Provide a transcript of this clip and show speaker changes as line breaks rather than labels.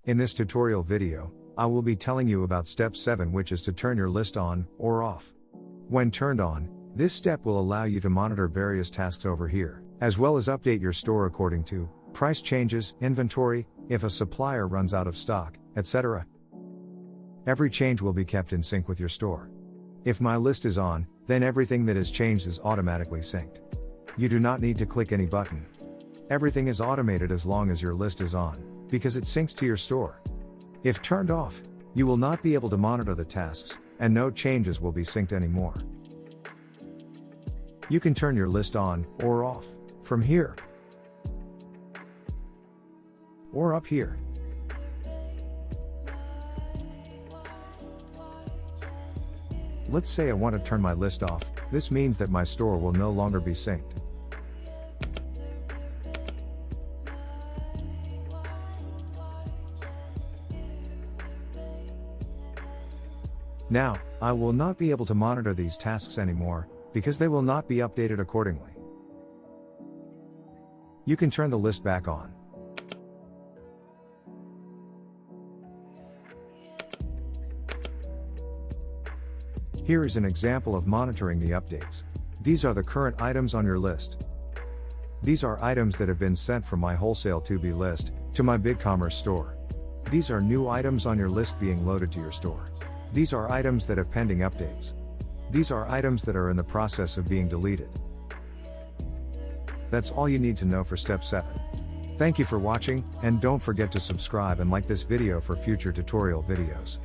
In this tutorial video, I will be telling you about step 7, which is to turn your list on or off. When turned on, this step will allow you to monitor various tasks over here, as well as update your store according to price changes, inventory, if a supplier runs out of stock, etc. Every change will be kept in sync with your store. If my list is on, then everything that is changed is automatically synced. You do not need to click any button. Everything is automated as long as your list is on, because it syncs to your store. If turned off, you will not be able to monitor the tasks, and no changes will be synced anymore. You can turn your list on or off from here or up here. Let's say I want to turn my list off. This means that my store will no longer be synced. Now, I will not be able to monitor these tasks anymore, because they will not be updated accordingly. You can turn the list back on. Here is an example of monitoring the updates. These are the current items on your list. These are items that have been sent from my wholesale to-be list to my BigCommerce store. These are new items on your list being loaded to your store. These are items that have pending updates. These are items that are in the process of being deleted. That's all you need to know for step 7. Thank you for watching, and don't forget to subscribe and like this video for future tutorial videos.